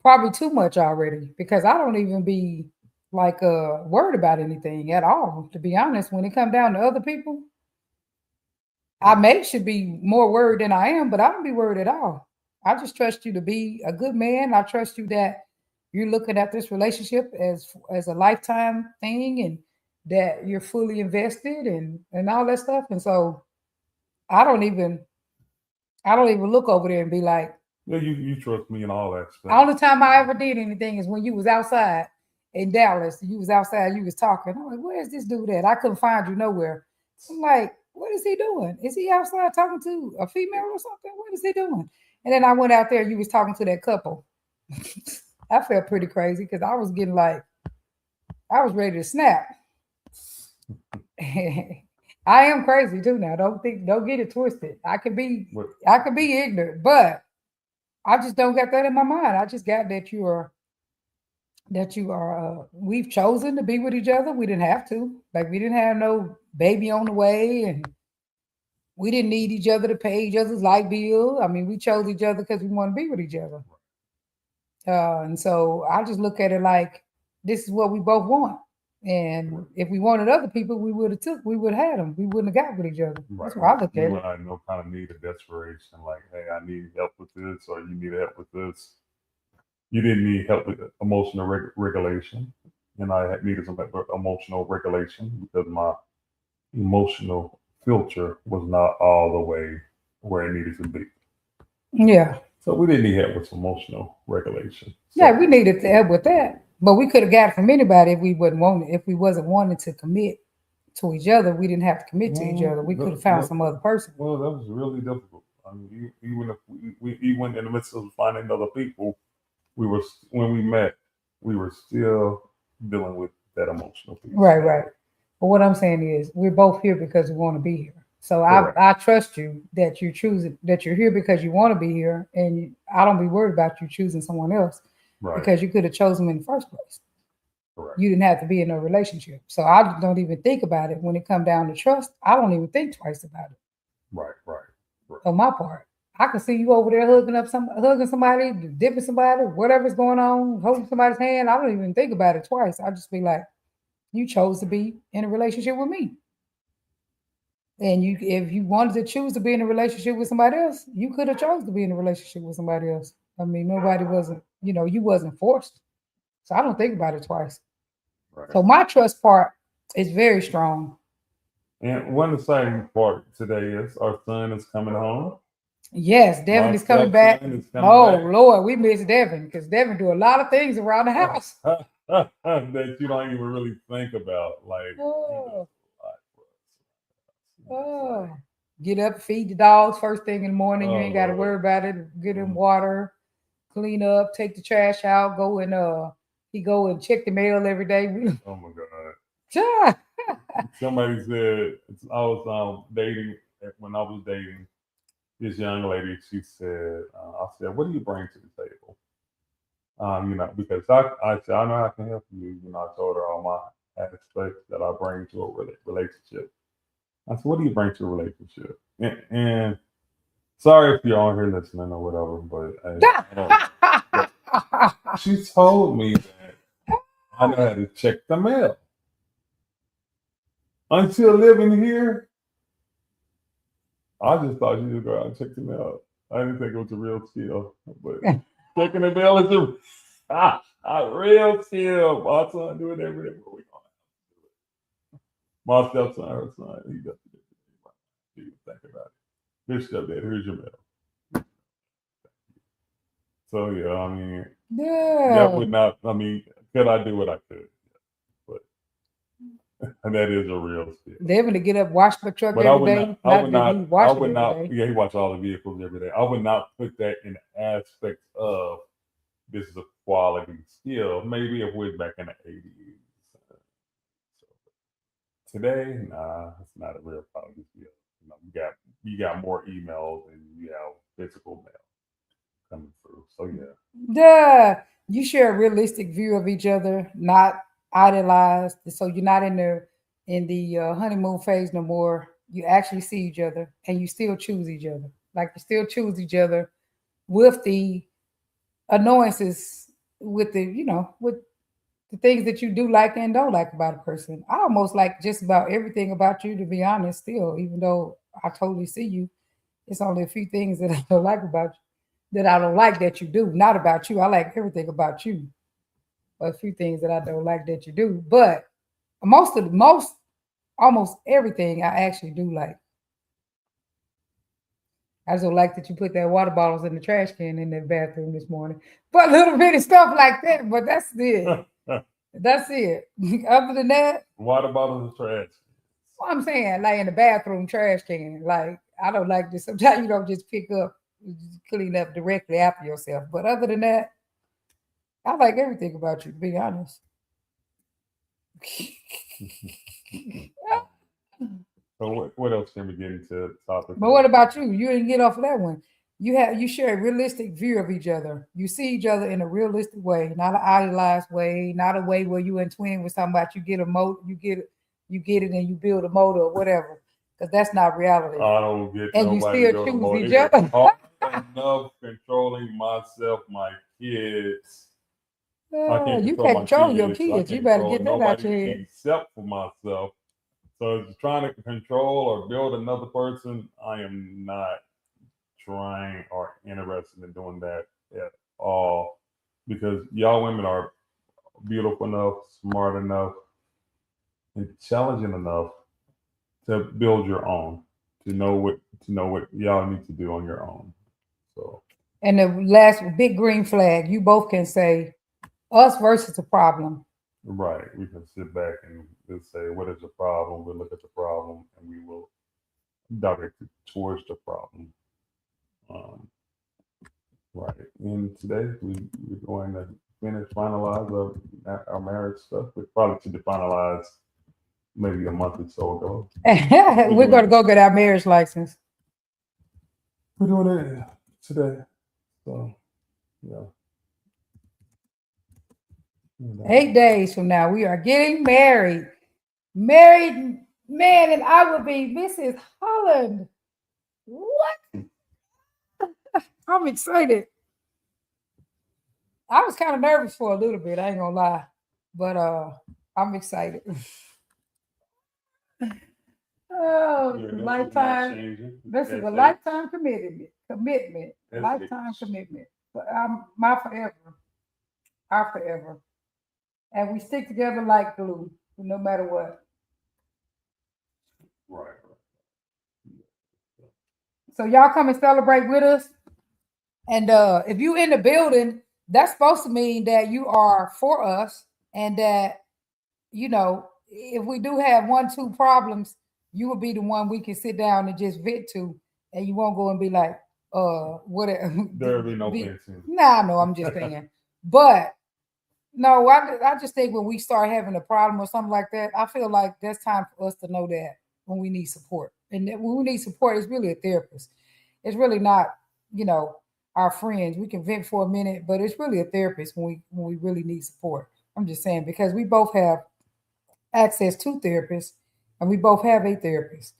[SPEAKER 1] probably too much already because I don't even be like worried about anything at all. To be honest, when it comes down to other people, I should be more worried than I am, but I don't be worried at all. I just trust you to be a good man. I trust you that you're looking at this relationship as a lifetime thing and that you're fully invested and all that stuff. And so I don't even look over there and be like,
[SPEAKER 2] yeah, you trust me and all that stuff.
[SPEAKER 1] All the time I ever did anything is when you was outside in Dallas. You was outside, you was talking. I'm like, where's this dude at? I couldn't find you nowhere. I'm like, what is he doing? Is he outside talking to a female or something? What is he doing? And then I went out there, you was talking to that couple. I felt pretty crazy because I was getting like, I was ready to snap. I am crazy too now. Don't get it twisted. I could be ignorant, but I just don't got that in my mind. I just got that you are we've chosen to be with each other. We didn't have to. Like we didn't have no baby on the way and we didn't need each other to pay each other's light bill. I mean, we chose each other because we want to be with each other. And so I just look at it like this is what we both want. And if we wanted other people, we would have had them. We wouldn't have got with each other.
[SPEAKER 2] Right.
[SPEAKER 1] That's what I look at it.
[SPEAKER 2] I no kind of need of desperation, like, hey, I need help with this, or you need help with this. You didn't need help with emotional regulation, and I needed some emotional regulation because my emotional filter was not all the way where it needed to be.
[SPEAKER 1] Yeah.
[SPEAKER 2] So we didn't need help with emotional regulation. So,
[SPEAKER 1] yeah, we needed help with that. But we could have got it from anybody if we wasn't wanting to commit to each other. We didn't have to commit to each other. We could have found some other person.
[SPEAKER 2] Well, that was really difficult. I mean, even if we went in the midst of finding other people, when we met, we were still dealing with that emotional piece.
[SPEAKER 1] Right. But what I'm saying is, we're both here because we want to be here. So I trust you that you're here because you want to be here, and I don't be worried about you choosing someone else. Right. Because you could have chosen them in the first place.
[SPEAKER 2] Correct.
[SPEAKER 1] You didn't have to be in a relationship. So I don't even think about it when it comes down to trust. I don't even think twice about it.
[SPEAKER 2] Right.
[SPEAKER 1] On my part, I can see you over there hugging somebody, dipping somebody, whatever's going on, holding somebody's hand. I don't even think about it twice. I just be like, you chose to be in a relationship with me. And if you wanted to choose to be in a relationship with somebody else, you could have chose to be in a relationship with somebody else. I mean, nobody wasn't, you wasn't forced. So I don't think about it twice.
[SPEAKER 2] Right.
[SPEAKER 1] So my trust part is very strong.
[SPEAKER 2] And one exciting part today is our son is coming home.
[SPEAKER 1] Yes, Devin
[SPEAKER 2] My
[SPEAKER 1] is coming back.
[SPEAKER 2] stepson is coming
[SPEAKER 1] Oh
[SPEAKER 2] back.
[SPEAKER 1] Lord, we miss Devin because Devin do a lot of things around the house.
[SPEAKER 2] That you don't even really think about. Like, he does
[SPEAKER 1] Oh,
[SPEAKER 2] a lot for us. It's
[SPEAKER 1] oh.
[SPEAKER 2] like,
[SPEAKER 1] Get up, feed the dogs first thing in the morning. You
[SPEAKER 2] oh
[SPEAKER 1] ain't got to
[SPEAKER 2] Lord.
[SPEAKER 1] worry about it. Get them
[SPEAKER 2] Mhm.
[SPEAKER 1] water, clean up, take the trash out, go and he go and check the mail every day.
[SPEAKER 2] Oh my God.
[SPEAKER 1] Yeah.
[SPEAKER 2] Somebody said I was dating when I was dating this young lady. She said, I said, what do you bring to the table? Because I said, I know I can help you. I told her all my aspects that I bring to a relationship. I said, what do you bring to a relationship? And sorry if you're on here listening or whatever, but she told me that I know how to check the mail. Until living here, I just thought you just go out and check the mail. I didn't think it was a real skill, but checking the mail is a real skill. My son do it every day. My stepson, her son, he does it. He think about it. Here's stepdad. Here's your mail. So yeah, I mean, that would
[SPEAKER 1] Yeah.
[SPEAKER 2] not. I mean, could I do what I could? But and that is a real skill.
[SPEAKER 1] Devin to get up, wash the truck
[SPEAKER 2] But I
[SPEAKER 1] every
[SPEAKER 2] would not.
[SPEAKER 1] day.
[SPEAKER 2] I
[SPEAKER 1] Not
[SPEAKER 2] would
[SPEAKER 1] that he
[SPEAKER 2] not. I
[SPEAKER 1] wash it
[SPEAKER 2] would
[SPEAKER 1] every
[SPEAKER 2] not.
[SPEAKER 1] day.
[SPEAKER 2] Yeah, he watch all the vehicles every day. I would not put that in the aspect of this is a quality skill. Maybe if we're back in the 80s. So today, nah, it's not a real quality skill. You got more emails and you have physical mail coming through. So yeah.
[SPEAKER 1] Duh. You share a realistic view of each other, not idealized. So you're not in the honeymoon phase no more. You actually see each other, and you still choose each other. Like you still choose each other with the annoyances, with with the things that you do like and don't like about a person. I almost like just about everything about you, to be honest. Still, even though I totally see you, it's only a few things that I don't like about you, that I don't like that you do. Not about you. I like everything about you. But a few things that I don't like that you do. But almost everything I actually do like. I just don't like that you put that water bottles in the trash can in the bathroom this morning. But little bitty stuff like that. But that's it. That's it. Other than that,
[SPEAKER 2] Water bottles and trash.
[SPEAKER 1] what I'm saying, like in the bathroom trash can, like I don't like this. Sometimes you don't just pick up, clean up directly after yourself. But other than that, I like everything about you, to be honest.
[SPEAKER 2] So what else can we get into the topic
[SPEAKER 1] But what
[SPEAKER 2] today?
[SPEAKER 1] about you? You didn't get off of that one. You share a realistic view of each other. You see each other in a realistic way, not an idealized way, not a way where you in twin with somebody. You get a motor, you get it, and you build a motor or whatever. Because that's not reality.
[SPEAKER 2] I don't get
[SPEAKER 1] And you
[SPEAKER 2] nobody to
[SPEAKER 1] still
[SPEAKER 2] go to
[SPEAKER 1] choose
[SPEAKER 2] more.
[SPEAKER 1] each
[SPEAKER 2] It's
[SPEAKER 1] other.
[SPEAKER 2] hard enough controlling myself, my kids. I
[SPEAKER 1] Yeah,
[SPEAKER 2] can't
[SPEAKER 1] you
[SPEAKER 2] control
[SPEAKER 1] can't
[SPEAKER 2] my
[SPEAKER 1] control your
[SPEAKER 2] kids. I
[SPEAKER 1] kids. You
[SPEAKER 2] can't
[SPEAKER 1] better
[SPEAKER 2] control
[SPEAKER 1] get that out
[SPEAKER 2] nobody
[SPEAKER 1] your head.
[SPEAKER 2] except for myself. So if you're trying to control or build another person, I am not trying or interested in doing that at all. Because y'all women are beautiful enough, smart enough, intelligent enough to build your own, to know what y'all need to do on your own. So
[SPEAKER 1] And the last big green flag, you both can say us versus the problem.
[SPEAKER 2] right, we can sit back and just say, what is the problem? We'll look at the problem and we will direct it towards the problem. Um, right. And today we're going to finalize our marriage stuff. We probably should have finalized maybe a month or so ago.
[SPEAKER 1] We're gonna go get our marriage license.
[SPEAKER 2] We're doing it today. So yeah.
[SPEAKER 1] 8 days from now, we are getting married. Married man, and I will be Mrs. Holland. What? I'm excited. I was kind of nervous for a little bit, I ain't gonna lie. But I'm excited. Oh,
[SPEAKER 2] Yeah,
[SPEAKER 1] it's a
[SPEAKER 2] this is not
[SPEAKER 1] lifetime.
[SPEAKER 2] changing.
[SPEAKER 1] This is a
[SPEAKER 2] That's it.
[SPEAKER 1] lifetime commitment,
[SPEAKER 2] That's
[SPEAKER 1] lifetime
[SPEAKER 2] it.
[SPEAKER 1] commitment. But my forever, our forever, and we stick together like glue, no matter what.
[SPEAKER 2] Right.
[SPEAKER 1] So y'all come and celebrate with us. And if you in the building, that's supposed to mean that you are for us, and that if we do have 1, 2 problems, you will be the one we can sit down and just vent to, and you won't go and be like, what?
[SPEAKER 2] There'll be no fencing.
[SPEAKER 1] Nah, no, I'm just saying. But no, I just think when we start having a problem or something like that, I feel like that's time for us to know that when we need support. And that when we need support, it's really a therapist. It's really not, our friends. We can vent for a minute, but it's really a therapist when we really need support. I'm just saying because we both have access to therapists and we both have a therapist.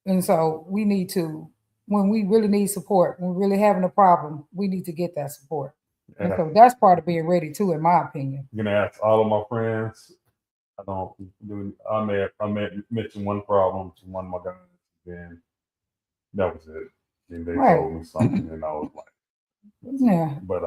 [SPEAKER 1] And so we need to, when we really need support, when we're really having a problem, we need to get that support. And so that's part of being ready too, in my opinion.
[SPEAKER 2] I'm gonna ask all of my friends. I may mention one problem to one of my guys, then that was it. And they told me something, and I was like,
[SPEAKER 1] yeah.
[SPEAKER 2] But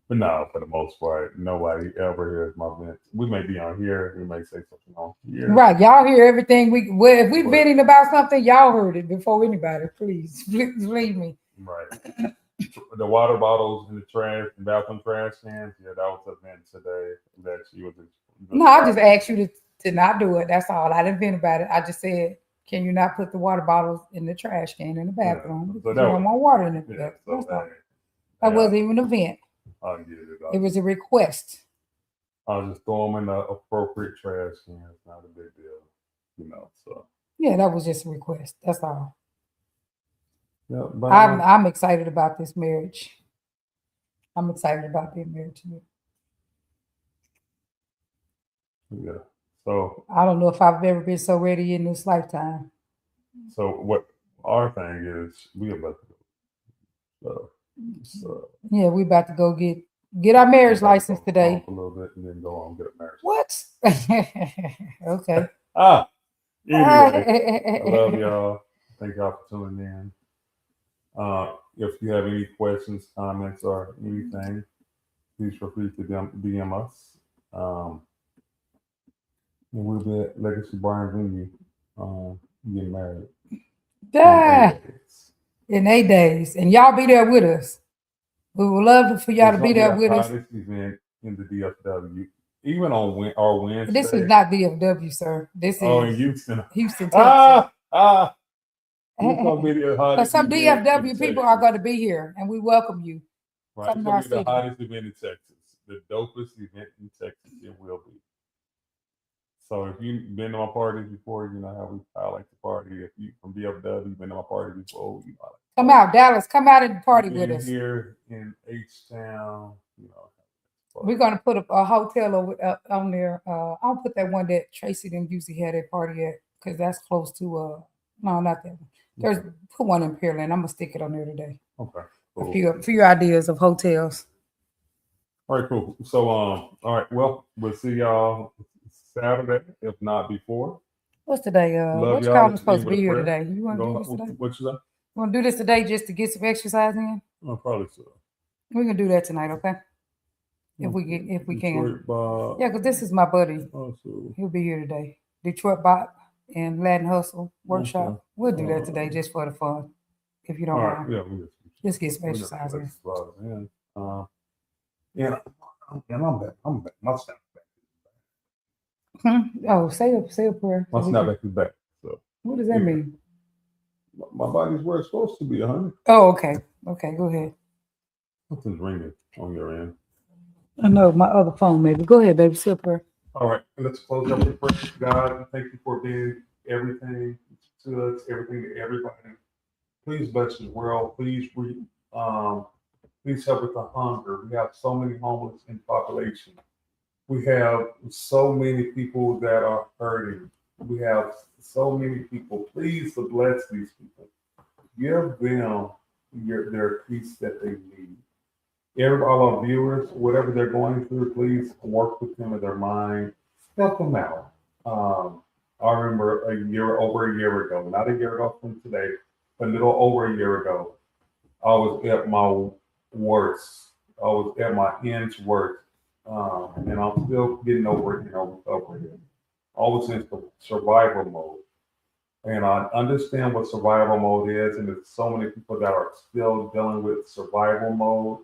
[SPEAKER 2] no, for the most part, nobody ever hears my vents. We may be on here, we may say something on here.
[SPEAKER 1] Right, y'all hear everything. If we venting about something, y'all heard it before anybody. Please believe me.
[SPEAKER 2] Right. The water bottles in the trash, the bathroom trash cans. Yeah, that was a vent today. That she was.
[SPEAKER 1] No, I just asked you to not do it. That's all. I didn't vent about it. I just said, can you not put the water bottles in the trash can in the bathroom?
[SPEAKER 2] Yeah,
[SPEAKER 1] because you don't want water in it.
[SPEAKER 2] Yeah,
[SPEAKER 1] that wasn't even an event.
[SPEAKER 2] I get it.
[SPEAKER 1] It was a request.
[SPEAKER 2] I'll just throw them in the appropriate trash can. It's not a big deal, So
[SPEAKER 1] yeah, that was just a request. That's all.
[SPEAKER 2] Yeah,
[SPEAKER 1] but I'm excited about this marriage. I'm excited about being married to you.
[SPEAKER 2] Yeah. So
[SPEAKER 1] I don't know if I've ever been so ready in this lifetime.
[SPEAKER 2] So what our thing is, we about to go. So
[SPEAKER 1] yeah, we about to go get our marriage license today.
[SPEAKER 2] A little bit, and then go on and get a marriage.
[SPEAKER 1] What? Okay.
[SPEAKER 2] Anyway, I love y'all. Thank y'all for tuning in. If you have any questions, comments, or anything, please feel free to DM us. And we'll be at Legacy Bar and Venue getting married.
[SPEAKER 1] In 8 days. And y'all be there with us. We would love for y'all to be there with us.
[SPEAKER 2] This event in the DFW. Even on our Wednesday.
[SPEAKER 1] This is not DFW, sir. This is
[SPEAKER 2] in Houston.
[SPEAKER 1] Houston, Texas.
[SPEAKER 2] Some
[SPEAKER 1] DFW people are going to be here, and we welcome you.
[SPEAKER 2] Right. It's going to be the hottest event in Texas. The dopest event in Texas. It will be. So if you've been to my parties before, you know how I like to party. If you from DFW, you've been to my party before,
[SPEAKER 1] come out, Dallas. Come out and party with us.
[SPEAKER 2] Here in H-Town,
[SPEAKER 1] we're gonna put a hotel on there. I'll put that one that Tracy didn't usually have that party at because that's close to no, not that one. There's put one in Pearland. I'm gonna stick it on there today.
[SPEAKER 2] Okay.
[SPEAKER 1] Cool. A few ideas of hotels.
[SPEAKER 2] All right, cool. So all right, well, we'll see y'all Saturday, if not before.
[SPEAKER 1] What's today? What's calendar supposed to be here today? You want to do this today?
[SPEAKER 2] What you say?
[SPEAKER 1] You want to do this today just to get some exercise in?
[SPEAKER 2] Probably so.
[SPEAKER 1] We're gonna do that tonight, okay? If we can. Yeah, because this is my buddy. He'll be here today. Detroit Bop and Latin Hustle workshop. Okay. We'll do that today just for the fun. If you don't mind.
[SPEAKER 2] Yeah,
[SPEAKER 1] just get some exercise in.
[SPEAKER 2] I'm back. My snap back.
[SPEAKER 1] Oh, say a prayer.
[SPEAKER 2] My snapback is back. So
[SPEAKER 1] what does that mean?
[SPEAKER 2] My body's where it's supposed to be, honey.
[SPEAKER 1] Oh, okay. Okay, go ahead.
[SPEAKER 2] Something's ringing on your end.
[SPEAKER 1] I know, my other phone maybe. Go ahead, baby. Say a prayer.
[SPEAKER 2] All right, let's close up with prayer. God, thank you for being everything to us, everything to everybody. Please bless this world. Please help with the hunger. We have so many homeless in population. We have so many people that are hurting. We have so many people. Please bless these people. Give them their peace that they need. All our viewers, whatever they're going through, please work with them in their mind. Help them out. I remember over a year ago, not a year ago from today, but a little over a year ago, I was at my worst. I was at my end's worst. And I'm still getting over it, over it. I was in survival mode. And I understand what survival mode is, and there's so many people that are still dealing with survival mode.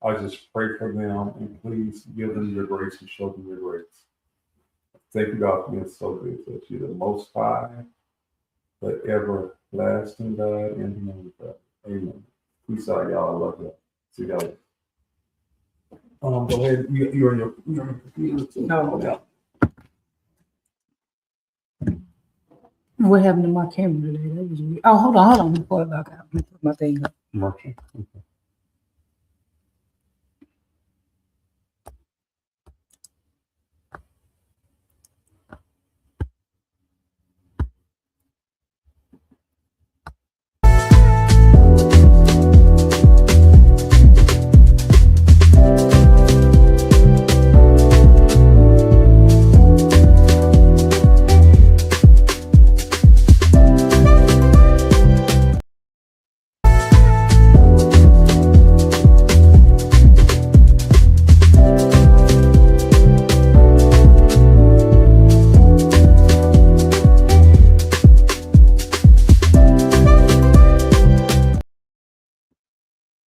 [SPEAKER 2] I just pray for them and please give them your grace and show them your grace. Thank you, God, for being so good to us. You're the most high, the everlasting God, in the name of God. Amen. Peace out, y'all. I love you. See y'all later. Go ahead. You're on your computer.
[SPEAKER 1] No. What happened to my camera today? That was weird. Oh, hold on before I log out. Let me put my thing up.
[SPEAKER 2] Merchant.